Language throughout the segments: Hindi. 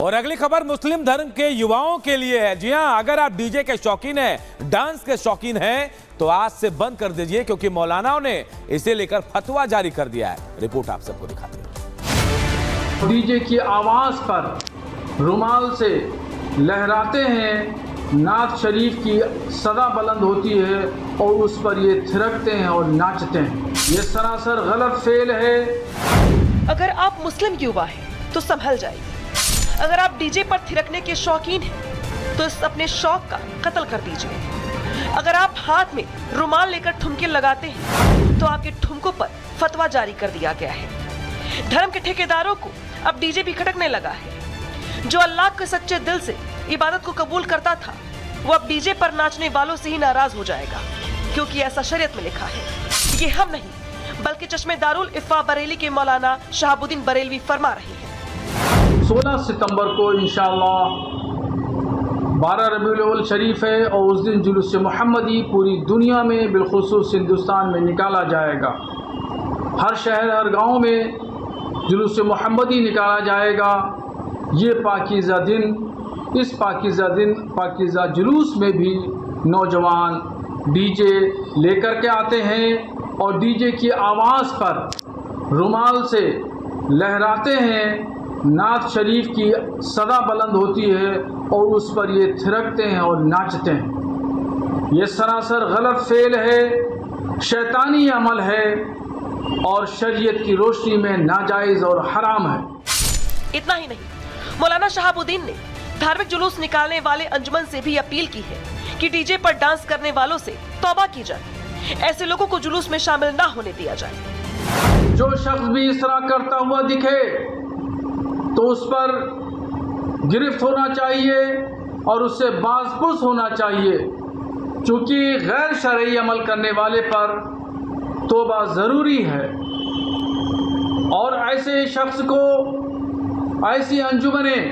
और अगली खबर मुस्लिम धर्म के युवाओं के लिए है। जी हां, अगर आप डीजे के शौकीन हैं, डांस के शौकीन हैं, तो आज से बंद कर दीजिए, क्योंकि मौलानाओं ने इसे लेकर फतवा जारी कर दिया है। रिपोर्ट आप सबको दिखाते हैं। डीजे की आवाज पर रुमाल से लहराते हैं, नात शरीफ की सदा बुलंद होती है और उस पर ये थिरकते हैं और नाचते हैं। ये सरासर गलत फेल है। अगर आप मुस्लिम युवा हैं तो संभल जाइए। अगर आप डीजे पर थिरकने के शौकीन हैं तो इस अपने शौक का कत्ल कर दीजिए। अगर आप हाथ में रुमाल लेकर ठुमके लगाते हैं तो आपके ठुमकों पर फतवा जारी कर दिया गया है। धर्म के ठेकेदारों को अब डीजे भी खटकने लगा है। जो अल्लाह के सच्चे दिल से इबादत को कबूल करता था, वो अब डीजे पर नाचने वालों से ही नाराज हो जाएगा, क्योंकि ऐसा शरीयत में लिखा है। ये हम नहीं, बल्कि चश्मे दारुल इफ़ा बरेली के मौलाना शहाबुद्दीन बरेलवी फरमा रहे हैं। 16 सितंबर को इंशाअल्लाह 12 रबीउल अव्वल शरीफ है और उस दिन जुलूस मोहम्मदी पूरी दुनिया में बिलखुसूस हिंदुस्तान में निकाला जाएगा। हर शहर हर गांव में जुलूस मोहम्मदी निकाला जाएगा। ये पाकीज़ा दिन, इस पाकीज़ा दिन पाकीज़ा जुलूस में भी नौजवान डीजे लेकर के आते हैं और डीजे की आवाज़ पर रुमाल से लहराते हैं, नात शरीफ की सदा बुलंद होती है और उस पर ये थिरकते हैं और नाचते हैं। ये सरासर गलत फेल है, शैतानी अमल है और शरीयत की रोशनी में नाजायज़ और हराम है। इतना ही नहीं, मौलाना शहाबुद्दीन ने धार्मिक जुलूस निकालने वाले अंजुमन से भी अपील की है कि डीजे पर डांस करने वालों से तौबा की जाए। ऐसे लोगों को जुलूस में शामिल ना होने दिया जाए। जो शख्स भी इस तरह करता हुआ दिखे तो उस पर गिरफ्त होना चाहिए और उससे बाज़पुर्स होना चाहिए, क्योंकि गैर शरई अमल करने वाले पर तौबा ज़रूरी है। और ऐसे शख्स को, ऐसी अंजुमनें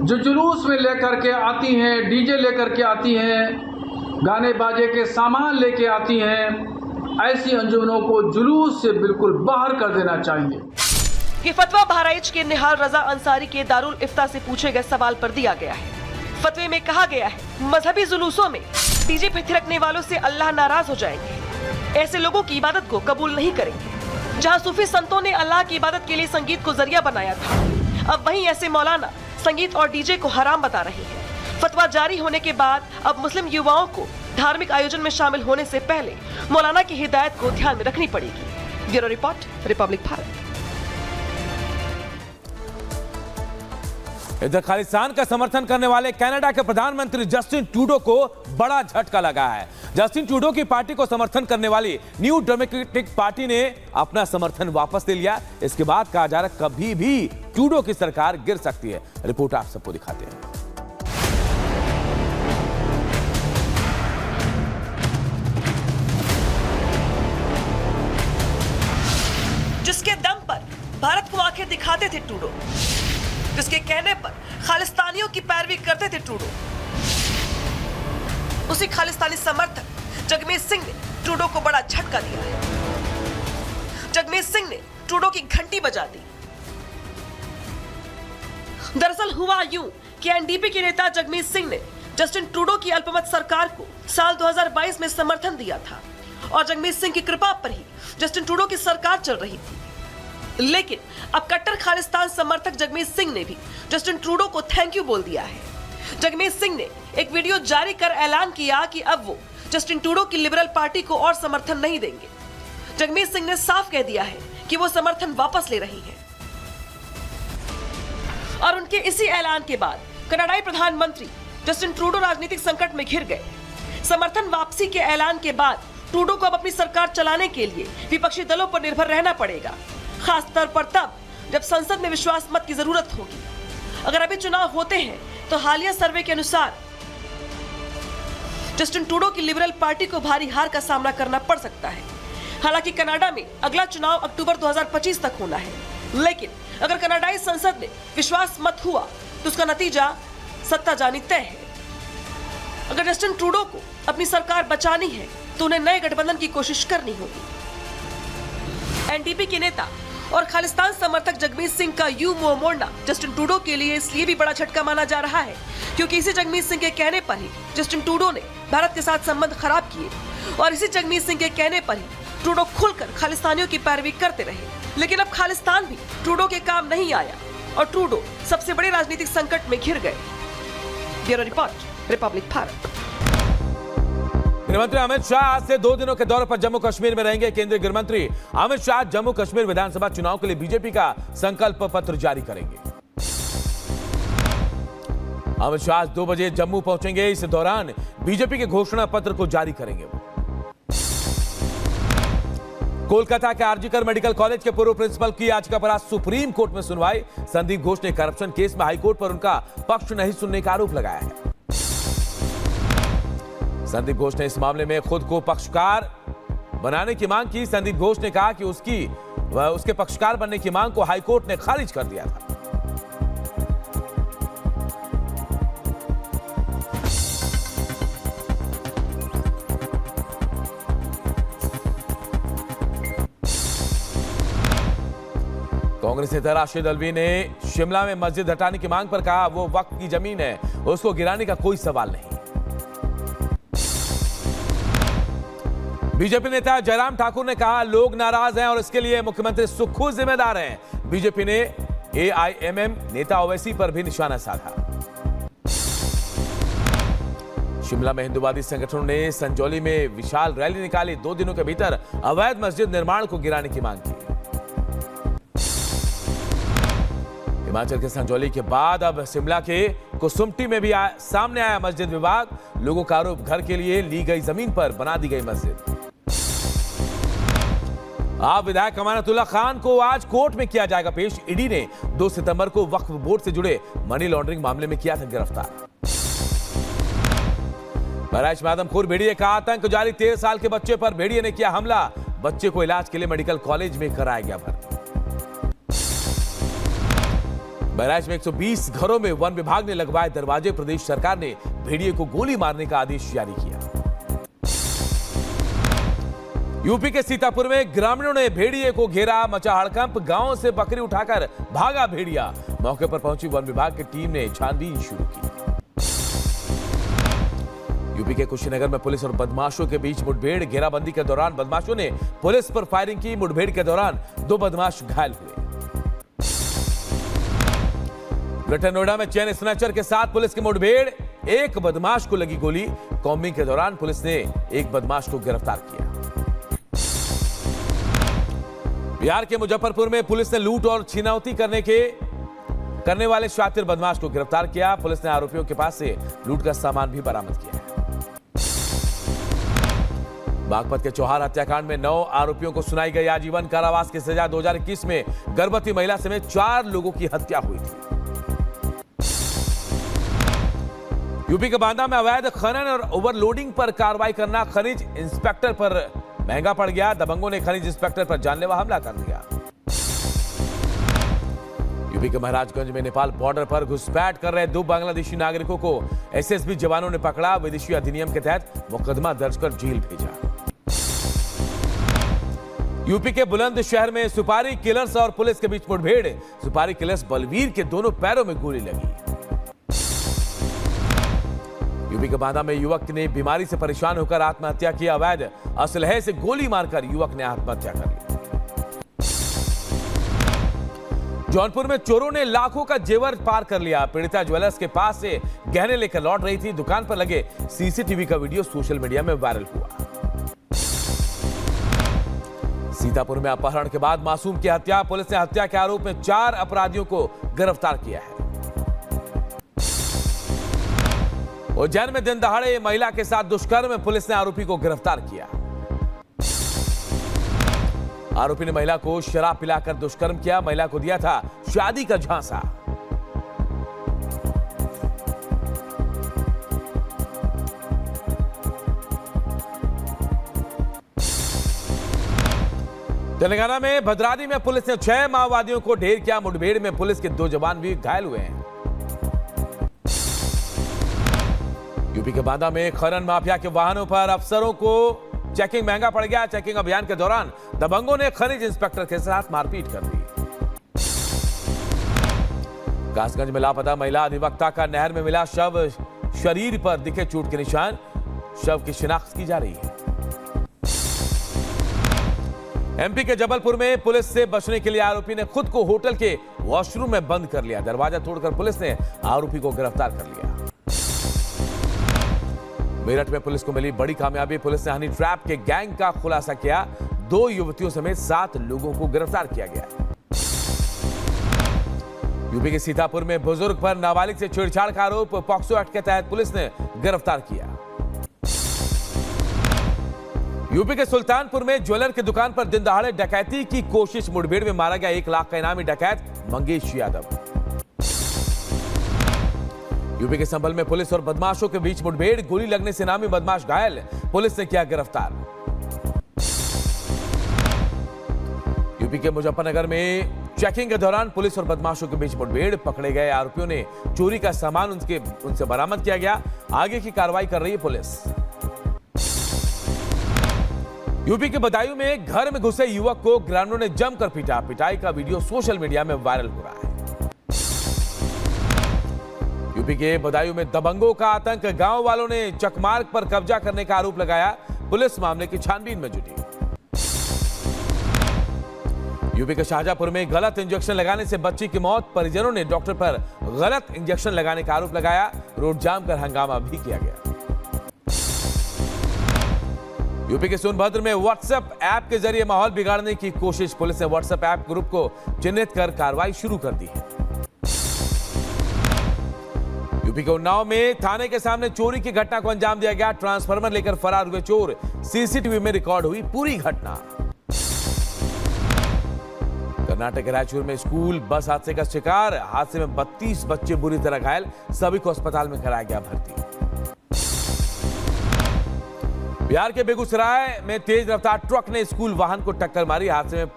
जो जुलूस में लेकर के आती हैं, डीजे लेकर के आती हैं, गाने बाजे के सामान लेके आती हैं, ऐसी अंजुमनों को जुलूस से बिल्कुल बाहर कर देना चाहिए। ये फतवा बहराइच के निहाल रजा अंसारी के दारुल इफ्ता से पूछे गए सवाल पर दिया गया है। फतवे में कहा गया है, मजहबी जुलूसों में डीजे पे थिरकने वालों से अल्लाह नाराज हो जाएंगे। ऐसे लोगों की इबादत को कबूल नहीं करेंगे। जहां सूफी संतों ने अल्लाह की इबादत के लिए संगीत को जरिया बनाया था, अब वहीं ऐसे मौलाना संगीत और डीजे को हराम बता रहे हैं। फतवा जारी होने के बाद अब मुस्लिम युवाओं को धार्मिक आयोजन में शामिल होने से पहले मौलाना की हिदायत को ध्यान में रखनी पड़ेगी। Bureau report, Republic Bharat. इधर खालिस्तान का समर्थन करने वाले कनाडा के प्रधानमंत्री जस्टिन ट्रूडो को बड़ा झटका लगा है। जस्टिन ट्रूडो की पार्टी को समर्थन करने वाली न्यू डेमोक्रेटिक पार्टी ने अपना समर्थन वापस ले लिया। इसके बाद कहा जा रहा है कभी भी ट्रूडो की सरकार गिर सकती है। रिपोर्ट आप सबको दिखाते हैं। जिसके दम पर भारत को आंखें दिखाते थे ट्रूडो, जिसके कहने पर खालिस्तानियों की पैरवी करते थे ट्रूडो, उसी खालिस्तानी समर्थक जगमीत सिंह ने ट्रूडो को बड़ा झटका दिया है। जगमीत सिंह ने ट्रूडो की घंटी बजा दी। दरअसल हुआ यूं कि एनडीपी के नेता जगमीत सिंह ने जस्टिन ट्रूडो की अल्पमत सरकार को साल 2022 में समर्थन दिया था और जगमीत सिंह की कृपा पर ही जस्टिन ट्रूडो की सरकार चल रही थी। लेकिन अब कट्टर खालिस्तान समर्थक जगमीत सिंह ने भी जस्टिन ट्रूडो को थैंक यू बोल दिया है। जगमीत सिंह ने एक वीडियो जारी कर ऐलान किया कि अब वो जस्टिन ट्रूडो की लिबरल पार्टी को और समर्थन नहीं देंगे। जगमीत सिंह ने साफ कह दिया है कि वो समर्थन वापस ले रही हैं। और उनके इसी ऐलान के बाद कनाडाई प्रधानमंत्री जस्टिन ट्रूडो राजनीतिक संकट में घिर गए। समर्थन वापसी के ऐलान के बाद ट्रूडो को अब अपनी सरकार चलाने के लिए विपक्षी दलों पर निर्भर रहना पड़ेगा, खास तौर पर तब जब संसद में विश्वास मत की जरूरत होगी। अगर अभी चुनाव होते हैं तो हालिया सर्वे के अनुसार जस्टिन ट्रूडो की लिबरल पार्टी को भारी हार का सामना करना पड़ सकता है। हालांकि कनाडा में अगला चुनाव अक्टूबर 2025 तक होना है, लेकिन अगर कनाडाई संसद में विश्वास मत हुआ तो उसका नतीजा सत्ता जानी तय है। अगर जस्टिन ट्रूडो को अपनी सरकार बचानी है तो उन्हें नए गठबंधन की कोशिश करनी होगी। एनडीपी के नेता और खालिस्तान समर्थक जगमीत सिंह का यूं मुंह मोड़ना जस्टिन ट्रूडो के लिए इसलिए भी बड़ा झटका माना जा रहा है क्योंकि इसी जगमीत सिंह के कहने पर ही जस्टिन ट्रूडो ने भारत के साथ संबंध खराब किए और इसी जगमीत सिंह के कहने पर ही ट्रूडो खुलकर खालिस्तानियों की पैरवी करते रहे। लेकिन अब खालिस्तान भी ट्रूडो के काम नहीं आया और ट्रूडो सबसे बड़े राजनीतिक संकट में घिर गए। Bureau report, Republic Bharat. गृहमंत्री अमित शाह आज से 2 दिनों के दौरे पर जम्मू कश्मीर में रहेंगे। केंद्रीय गृहमंत्री अमित शाह जम्मू कश्मीर विधानसभा चुनाव के लिए बीजेपी का संकल्प पत्र जारी करेंगे। अमित शाह 2 बजे जम्मू पहुंचेंगे। इस दौरान बीजेपी के घोषणा पत्र को जारी करेंगे। कोलकाता के आरजीकर मेडिकल कॉलेज के पूर्व प्रिंसिपल की याचिका पर आज सुप्रीम कोर्ट में सुनवाई। संदीप घोष ने करप्शन केस में हाईकोर्ट पर उनका पक्ष नहीं सुनने का आरोप लगाया है। संदीप घोष ने इस मामले में खुद को पक्षकार बनाने की मांग की। संदीप घोष ने कहा कि उसके पक्षकार बनने की मांग को हाईकोर्ट ने खारिज कर दिया था। कांग्रेस नेता राशिद अल्वी ने शिमला में मस्जिद हटाने की मांग पर कहा वो वक्फ की जमीन है, उसको गिराने का कोई सवाल नहीं। बीजेपी नेता जयराम ठाकुर ने कहा लोग नाराज हैं और इसके लिए मुख्यमंत्री सुक्खू जिम्मेदार हैं। बीजेपी ने एआईएमएम नेता ओवैसी पर भी निशाना साधा। शिमला में हिंदुवादी संगठनों ने संजौली में विशाल रैली निकाली। 2 दिनों के भीतर अवैध मस्जिद निर्माण को गिराने की मांग की। हिमाचल के संजौली के बाद अब शिमला के कुसुम्पटी में भी सामने आया मस्जिद विवाद। लोगों का आरोप घर के लिए ली गई जमीन पर बना दी गई मस्जिद। आप विधायक अमानतुल्लाह खान को आज कोर्ट में किया जाएगा पेश। ईडी ने 2 सितंबर को वक्फ बोर्ड से जुड़े मनी लॉन्ड्रिंग मामले में किया था गिरफ्तार। बहराइच में आदमखोर भेड़िए का आतंक जारी। 13 साल के बच्चे पर भेड़िए ने किया हमला। बच्चे को इलाज के लिए मेडिकल कॉलेज में कराया गया भर्ती। बहराइच में 120 घरों में वन विभाग ने लगवाए दरवाजे। प्रदेश सरकार ने भेड़िए को गोली मारने का आदेश जारी किया। यूपी के सीतापुर में ग्रामीणों ने भेड़िए को घेरा। मचा हड़कंप। गांव से बकरी उठाकर भागा भेड़िया। मौके पर पहुंची वन विभाग की टीम ने छानबीन शुरू की। यूपी के कुशीनगर में पुलिस और बदमाशों के बीच मुठभेड़। घेराबंदी के दौरान बदमाशों ने पुलिस पर फायरिंग की। मुठभेड़ के दौरान 2 बदमाश घायल हुए। ग्रेटर नोएडा में चेन स्नैचर के साथ पुलिस की मुठभेड़। 1 बदमाश को लगी गोली। कॉम्बिंग के दौरान पुलिस ने 1 बदमाश को गिरफ्तार किया। बिहार के मुजफ्फरपुर में पुलिस ने लूट और छिनौती करने वाले शातिर बदमाश को गिरफ्तार किया। पुलिस ने आरोपियों के पास से लूट का सामान भी बरामद किया है। बागपत के चौहार हत्याकांड में 9 आरोपियों को सुनाई गई आजीवन कारावास की सजा। 2021 में गर्भवती महिला समेत 4 लोगों की हत्या हुई थी। यूपी के बांदा में अवैध खनन और ओवरलोडिंग पर कार्रवाई करना खनिज इंस्पेक्टर पर महंगा पड़ गया। दबंगों ने खनिज इंस्पेक्टर पर जानलेवा हमला कर दिया। यूपी के महाराजगंज में नेपाल बॉर्डर पर घुसपैठ कर रहे 2 बांग्लादेशी नागरिकों को एसएसबी जवानों ने पकड़ा। विदेशी अधिनियम के तहत मुकदमा दर्ज कर जेल भेजा। यूपी के बुलंदशहर में सुपारी किलर्स और पुलिस के बीच मुठभेड़। सुपारी किलर्स बलवीर के दोनों पैरों में गोली लगी। यूपी के बांदा में युवक ने बीमारी से परेशान होकर आत्महत्या की। अवैध असलहे से गोली मारकर युवक ने आत्महत्या कर ली। जौनपुर में चोरों ने लाखों का जेवर पार कर लिया। पीड़िता ज्वेलर्स के पास से गहने लेकर लौट रही थी। दुकान पर लगे सीसीटीवी का वीडियो सोशल मीडिया में वायरल हुआ। सीतापुर में अपहरण के बाद मासूम की हत्या। पुलिस ने हत्या के आरोप में 4 अपराधियों को गिरफ्तार किया है। उज्जैन में दिन दहाड़े महिला के साथ दुष्कर्म में पुलिस ने आरोपी को गिरफ्तार किया। आरोपी ने महिला को शराब पिलाकर दुष्कर्म किया। महिला को दिया था शादी का झांसा। तेलंगाना में भद्रादी में पुलिस ने 6 माओवादियों को ढेर किया। मुठभेड़ में पुलिस के 2 जवान भी घायल हुए हैं। यूपी के बांदा में खनन माफिया के वाहनों पर अफसरों को चेकिंग महंगा पड़ गया। चेकिंग अभियान के दौरान दबंगों ने खनिज इंस्पेक्टर के साथ मारपीट कर दी। कासगंज में लापता महिला अधिवक्ता का नहर में मिला शव, शरीर पर दिखे चोट के निशान। शव की शिनाख्त की जा रही है। एमपी के जबलपुर में पुलिस से बचने के लिए आरोपी ने खुद को होटल के वॉशरूम में बंद कर लिया। दरवाजा तोड़कर पुलिस ने आरोपी को गिरफ्तार कर लिया। मेरठ में पुलिस को मिली बड़ी कामयाबी। पुलिस ने हनी ट्रैप के गैंग का खुलासा किया। 2 युवतियों समेत 7 लोगों को गिरफ्तार किया गया। यूपी के सीतापुर में बुजुर्ग पर नाबालिग से छेड़छाड़ का आरोप। पॉक्सो एक्ट के तहत पुलिस ने गिरफ्तार किया। यूपी के सुल्तानपुर में ज्वेलर की दुकान पर दिन दहाड़े डकैती की कोशिश। मुठभेड़ में मारा गया 1 लाख का इनामी डकैत मंगेश यादव। यूपी के संभल में पुलिस और बदमाशों के बीच मुठभेड़। गोली लगने से इनामी बदमाश घायल। पुलिस ने किया गिरफ्तार। यूपी के मुजफ्फरनगर में चेकिंग के दौरान पुलिस और बदमाशों के बीच मुठभेड़। पकड़े गए आरोपियों ने चोरी का सामान उनसे बरामद किया गया। आगे की कार्रवाई कर रही है पुलिस। यूपी के बदायूं में घर में घुसे युवक को ग्रामीणों ने जमकर पीटा। पिटाई का वीडियो सोशल मीडिया में वायरल हो रहा है। यूपी के बदायूं में दबंगों का आतंक। गांव वालों ने चकमार्ग पर कब्जा करने का आरोप लगाया। पुलिस मामले की छानबीन में जुटी। यूपी के शाहजहांपुर में गलत इंजेक्शन लगाने से बच्ची की मौत। परिजनों ने डॉक्टर पर गलत इंजेक्शन लगाने का आरोप लगाया। रोड जाम कर हंगामा भी किया गया। यूपी के सोनभद्र में व्हाट्सएप ऐप के जरिए माहौल बिगाड़ने की कोशिश। पुलिस ने व्हाट्सएप ऐप ग्रुप को चिन्हित कर कार्रवाई शुरू कर दी है। यूपी के उन्नाव में थाने के सामने चोरी की घटना को अंजाम दिया गया। ट्रांसफार्मर लेकर फरार हुए चोर। सीसीटीवी में रिकॉर्ड हुई पूरी घटना। कर्नाटक के रायचूर में स्कूल बस हादसे का शिकार। हादसे में 32 बच्चे बुरी तरह घायल। सभी को अस्पताल में कराया गया भर्ती। बिहार के बेगूसराय में तेज रफ्तार ट्रक ने स्कूल वाहन को टक्कर मारी। हादसे में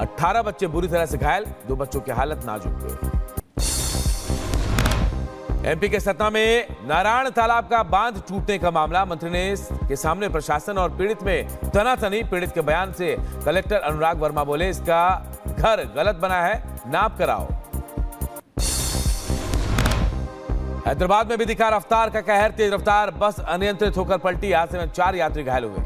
18 बच्चे बुरी तरह से घायल। 2 बच्चों की हालत नाजुक है। एमपी के सतना में नारायण तालाब का बांध टूटने का मामला। मंत्री ने के सामने प्रशासन और पीड़ित में तनातनी। पीड़ित के बयान से कलेक्टर अनुराग वर्मा बोले, इसका घर गलत बना है, नाप कराओ। हैदराबाद में भी दिखा रफ्तार का कहर। तेज रफ्तार बस अनियंत्रित होकर पलटी। हादसे में 4 यात्री घायल हुए।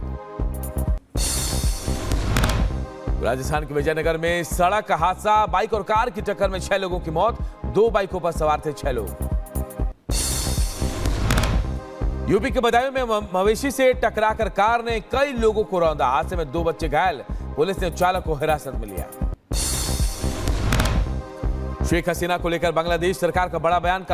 राजस्थान के विजयनगर में सड़क हादसा। बाइक और कार की टक्कर में 6 लोगों की मौत। 2 बाइकों पर सवार थे 6 लोग। यूपी के बदायूं में मवेशी से टकराकर कार ने कई लोगों को रौंदा। हादसे में 2 बच्चे घायल। पुलिस ने चालक को हिरासत में लिया। शेख हसीना को लेकर बांग्लादेश सरकार का बड़ा बयान।